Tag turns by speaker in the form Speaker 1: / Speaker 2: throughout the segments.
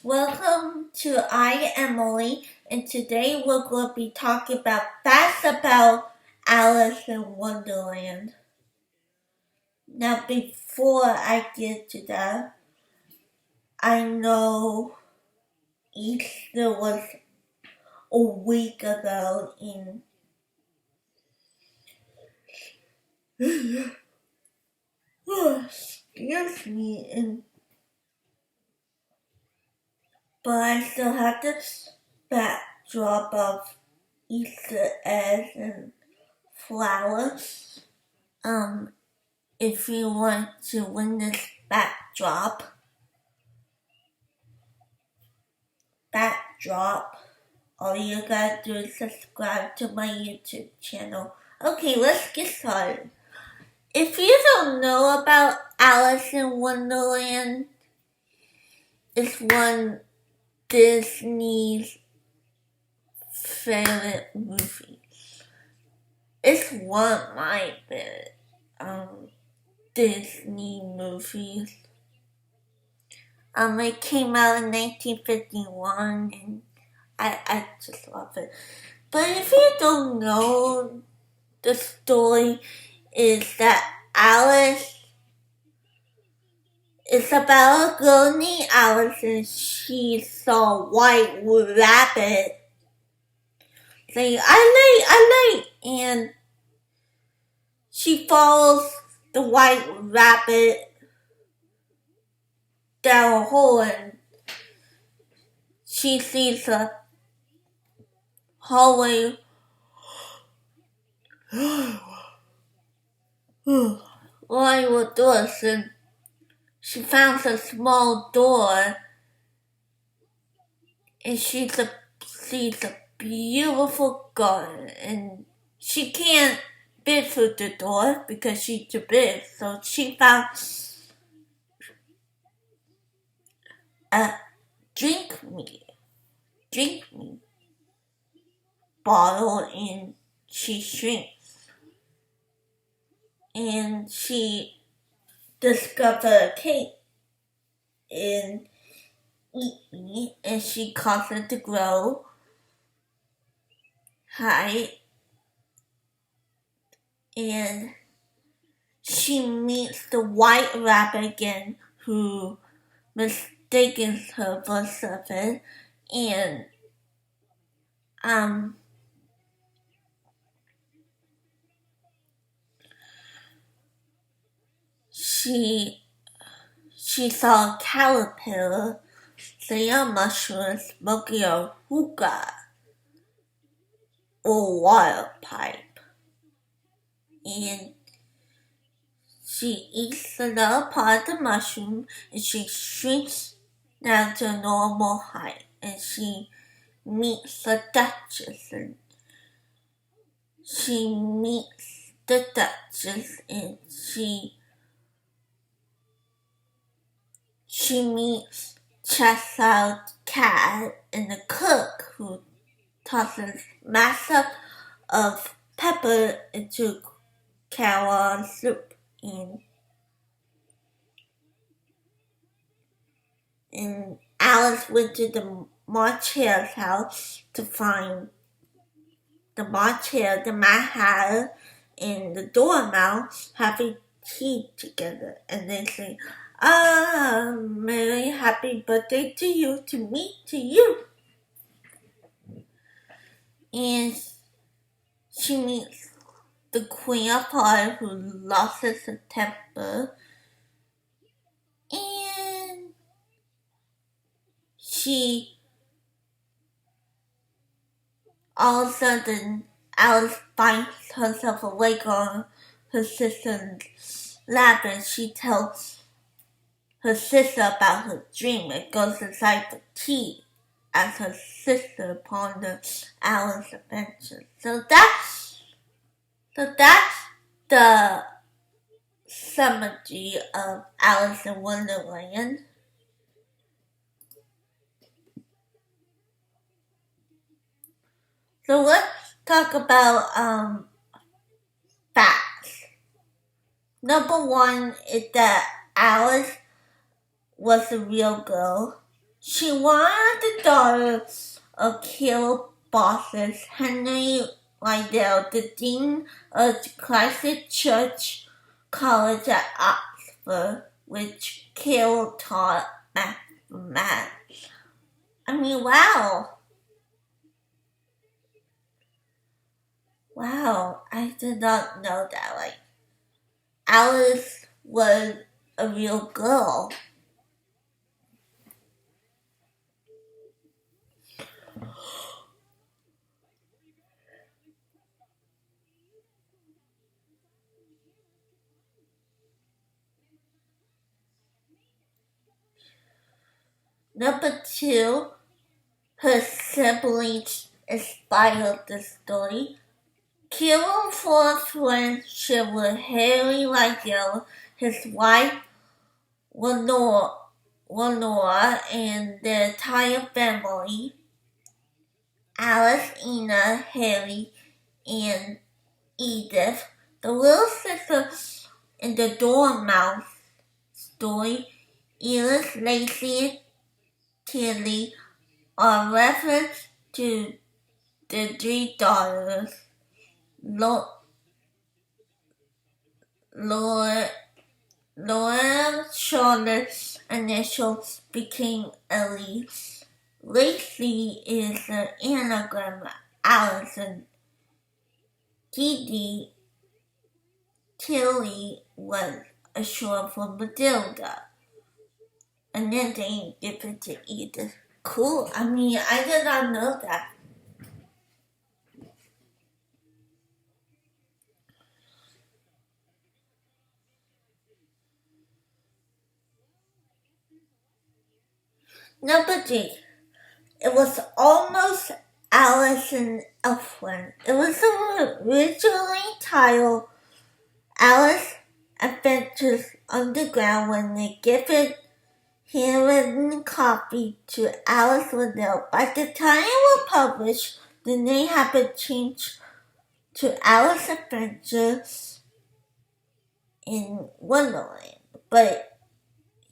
Speaker 1: Welcome to I Emily, and today we're going to be talking about facts about Alice in Wonderland. Now, before I get to that, I know Easter was a week ago, and excuse me, but I still have this backdrop of Easter eggs and flowers. If you want to win this backdrop, all you gotta do is subscribe to my YouTube channel. Okay, let's get started. If you don't know about Alice in Wonderland, it's one Disney's favorite movie. It's one of my favorite Disney movies. It came out in 1951, and I just love it. But if you don't know, the story is that Alice is about a girl named Alice, and she saw a white rabbit saying, I like, and she follows the white rabbit down a hole, and she sees a hallway lined with doors, and she finds a small door, and she sees a beautiful garden, and she can't fit through the door because she's too big, so she found a drink me bottle, and she shrinks, and she discovered a cake and eat me, and she causes it to grow high, and she meets the white rabbit again, who mistakes her for something, and she saw a caterpillar, say a mushroom, smoking a hookah or water pipe, and she eats another part of the mushroom, and she shrinks down to a normal height, and she meets the Duchess, and she meets the Duchess, and she meets Cheshire Cat and the cook, who tosses mass of pepper into carrot soup, and Alice went to the Marchell's house to find the Marchell, the Mad Hatter, and the Dormouse having tea together, and they say, Merry happy birthday to you, to me, to you. And she meets the Queen of Hearts, who lost her temper, and all of a sudden, Alice finds herself awake on her sister's lap, and she tells her sister about her dream and goes inside for tea as her sister ponders Alice's adventure. So that's the summary of Alice in Wonderland. So let's talk about facts. Number one is that Alice was a real girl. She wanted the daughter of Kill bosses Henry Liddell, the dean of Christ Church College at Oxford, which Kill taught math. I mean, wow. Wow, I did not know that. Like, Alice was a real girl. Number 2, her siblings inspired the story. Carol formed friendship with Harry Liddell, his wife Lenora, and their entire family. Alice, Ina, Harry, and Edith, the little sister in the Dormouse story. Alice, Lacey, Tilly are reference to the 3 daughters. Laura Charlotte's initials became Ellie. Lacey is an anagram of Alice, and Dee Tilly was a short for Matilda. And then they give it to Edith. Cool. I mean, I did not know that. Number 3. It was almost Alice in Elfland. It was originally titled Alice Adventures Underground when they gave it handwritten copy to Alice Wonderland. By the time it was published, the name had been changed to Alice Adventures in Wonderland. But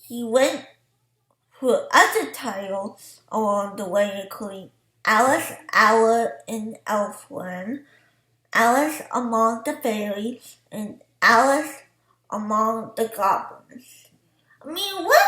Speaker 1: he went for other titles along the way, including Alice Hour in Elfland, Alice Among the Fairies, and Alice Among the Goblins. I mean, what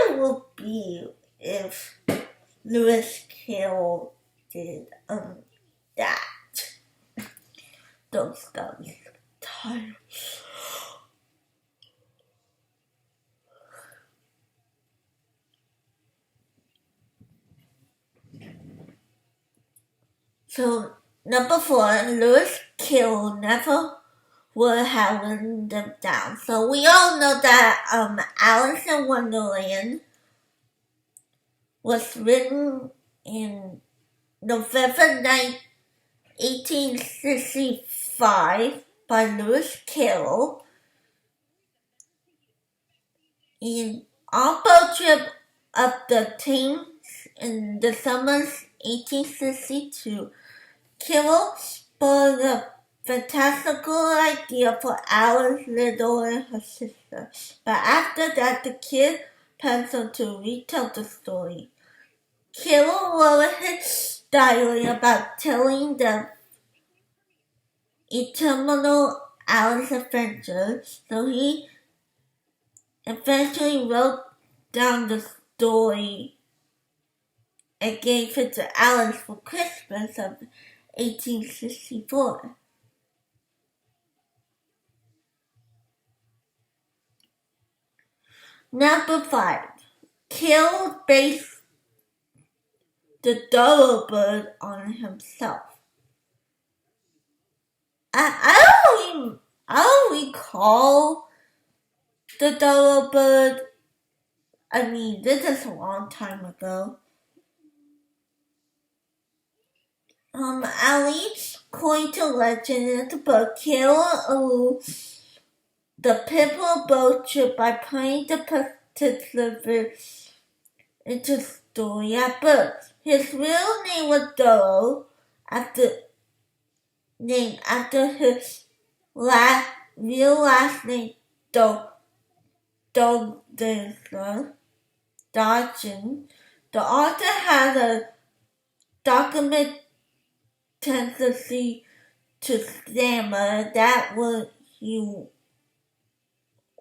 Speaker 1: it would be if Lewis Carroll did that? Those titles. So, number 4, Lewis Carroll never would have written them down. So we all know that Alice in Wonderland was written in November 9, 1865 by Lewis Carroll. And on boat trip of the Thames in the summer 1862, Carroll spurred a fantastical idea for Alice, Liddell, and her sister. But after that, the kid penciled to retell the story. Carroll wrote his diary about telling the eternal Alice adventure, so he eventually wrote down the story and gave it to Alice for Christmas of 1864. Number 5. Carroll based the Thoroughbird on himself. I don't recall the Thoroughbird. I mean, this is a long time ago. At least, according to legend in the book, Carroll alludes the pivotal boat trip by putting the participants into the story at birth. His real name was Thoreau, named after his real last name, Dodgen. The author has a document tendency to stammer. That he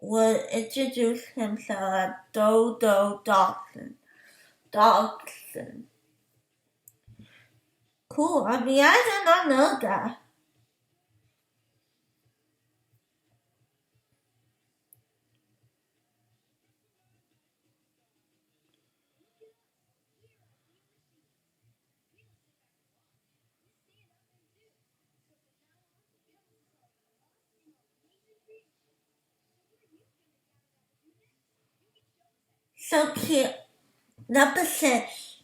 Speaker 1: would introduce himself as Dodo Dodson. Cool. I mean, I did not know that. So, number 6.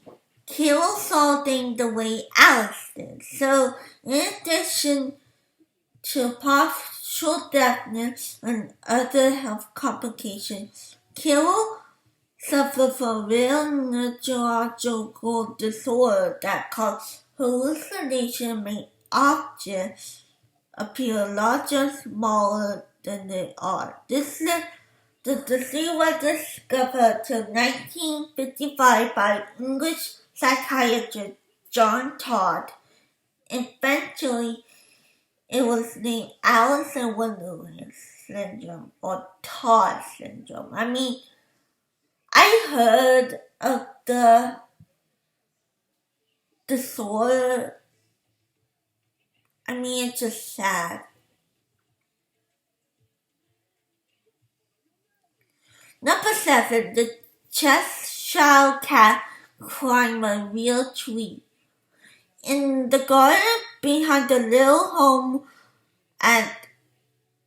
Speaker 1: Kilo saw things the way Alice did. So, in addition to partial deafness and other health complications, Kilo suffered from real neurological disorder that caused hallucination, make objects appear larger, smaller than they are. The disease was discovered in 1955 by English psychiatrist John Todd. Eventually, it was named Alice Wonderland syndrome or Todd syndrome. I mean, I heard of the disorder. I mean, it's just sad. Number 7. The Cheshire Cat climbed a real tree. In the garden behind the little home at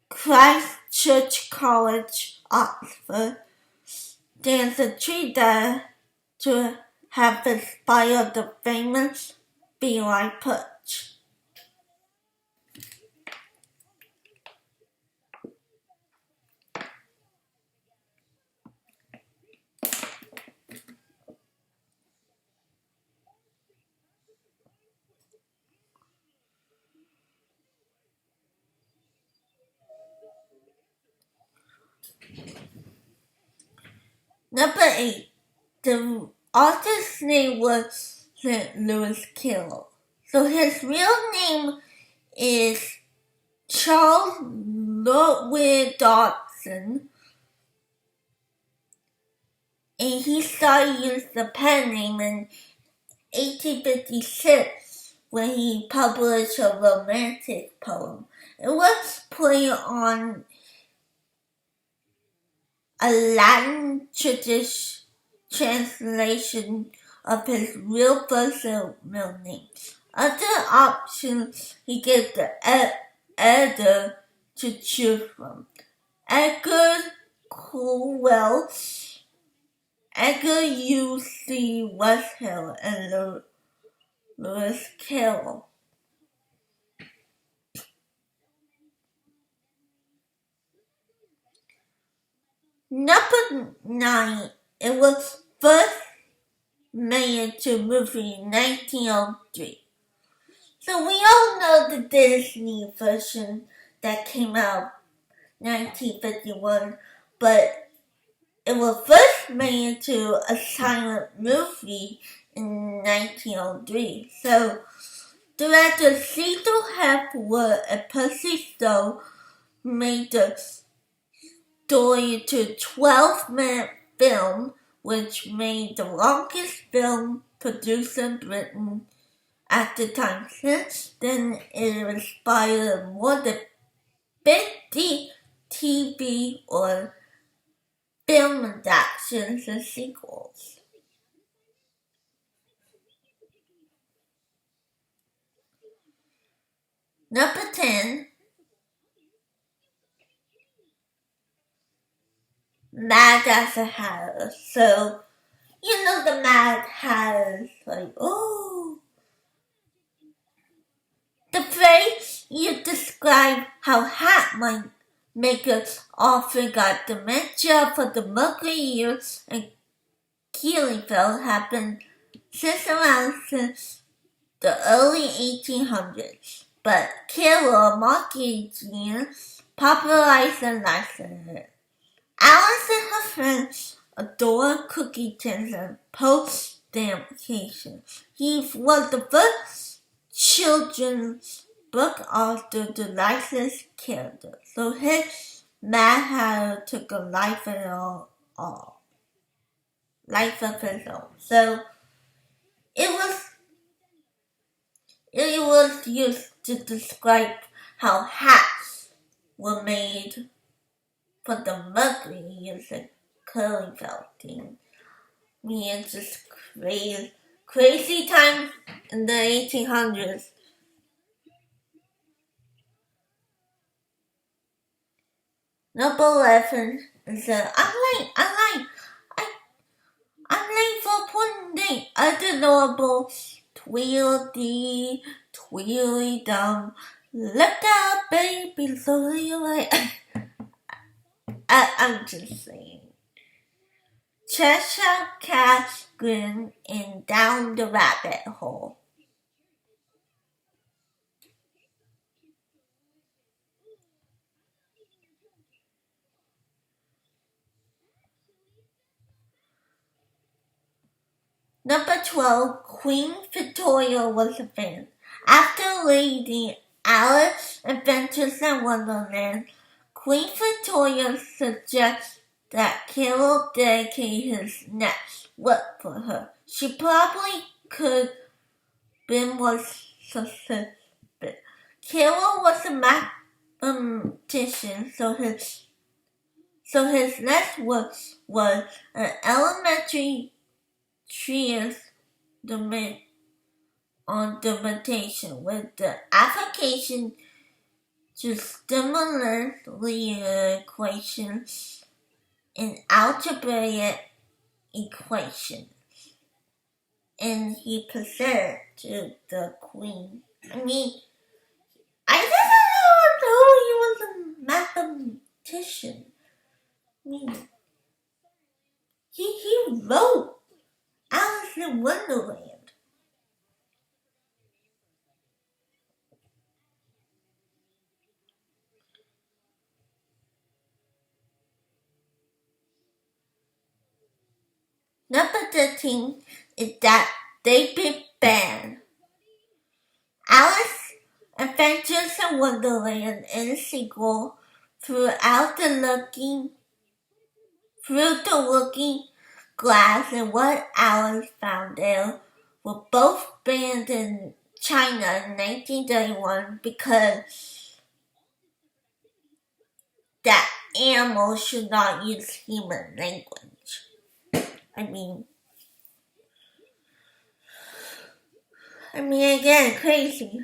Speaker 1: Christ Church College, Oxford, stands a tree that to have inspired the famous beeline perch. Number 8. The author's name was Lewis Carroll. So his real name is Charles Ludwig Dodson. And he started using the pen name in 1856 when he published a romantic poem. It was played on a Latin translation of his real first and middle name. Other options he gave the editor to choose from: Edgar Colwell, Edgar U.C. Westhill, and Lewis Carroll. Number 9. It was first made into a movie in 1903. So we all know the Disney version that came out in 1951, but it was first made into a silent movie in 1903. So director Cecil Hepworth and Percy Stowe made the story into a 12-minute film, which made the longest film produced in Britain at the time. Since then, it inspired more than 50 TV or film adaptations and sequels. Number 10. Mad as a Hatter. So, you know the Mad Hatters, like, oh. The phrase you describe how hat makers often got dementia for the Mercury years and Keeleyville happened since the early 1800s. But Carroll, marketing genius, popularized and licensed it. Alice and her friends adore cookie tins and post adaptation. He was the first children's book author to license character, so his Mad Hatter took a life of his own. So it was used to describe how hats were made for the Mercury using curly felting. It's just crazy time in the 1800s. Number 11 is I'm late. I'm late for one day. Adorable Tweedledee, Tweedledum. Look out, baby, slowly away. I'm just saying. Cheshire Cat grinned and down the rabbit hole. Number 12, Queen Victoria was a fan. After reading Alice Adventures in Wonderland, Queen Victoria suggests that Carol dedicate his next work for her. She probably could been more successful. Carol was a mathematician, so his next work was an elementary treatise on delimitation with the application to similar linear equations and algebraic equations. And he presented to the Queen. I didn't know he was a mathematician. He wrote Alice in Wonderland. Number 13 is that they be banned. Alice Adventures in Wonderland and sequel through the Looking Glass and What Alice Found There were both banned in China in 1931 because that animals should not use human language. Again, crazy.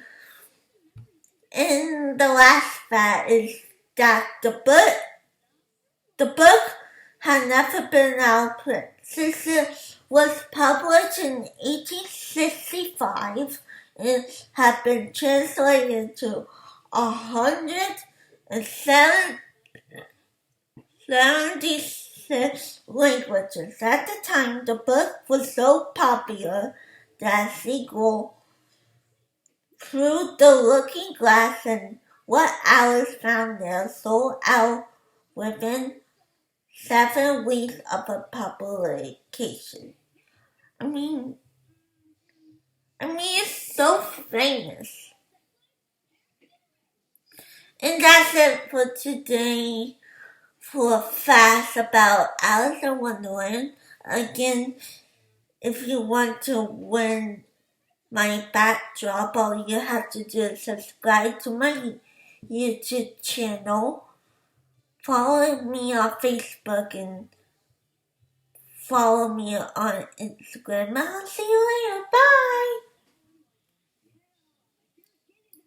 Speaker 1: And the last fact is that the book had never been out of print. Since it was published in 1865, it had been translated to 176 languages. At the time, the book was so popular that a sequel, Through the Looking Glass and What Alice Found There, sold out within 7 weeks of a publication. It's so famous. And that's it for today for facts about Alice in Wonderland. Again, if you want to win my backdrop, all you have to do is subscribe to my YouTube channel, follow me on Facebook, and follow me on Instagram. I'll see you later. Bye!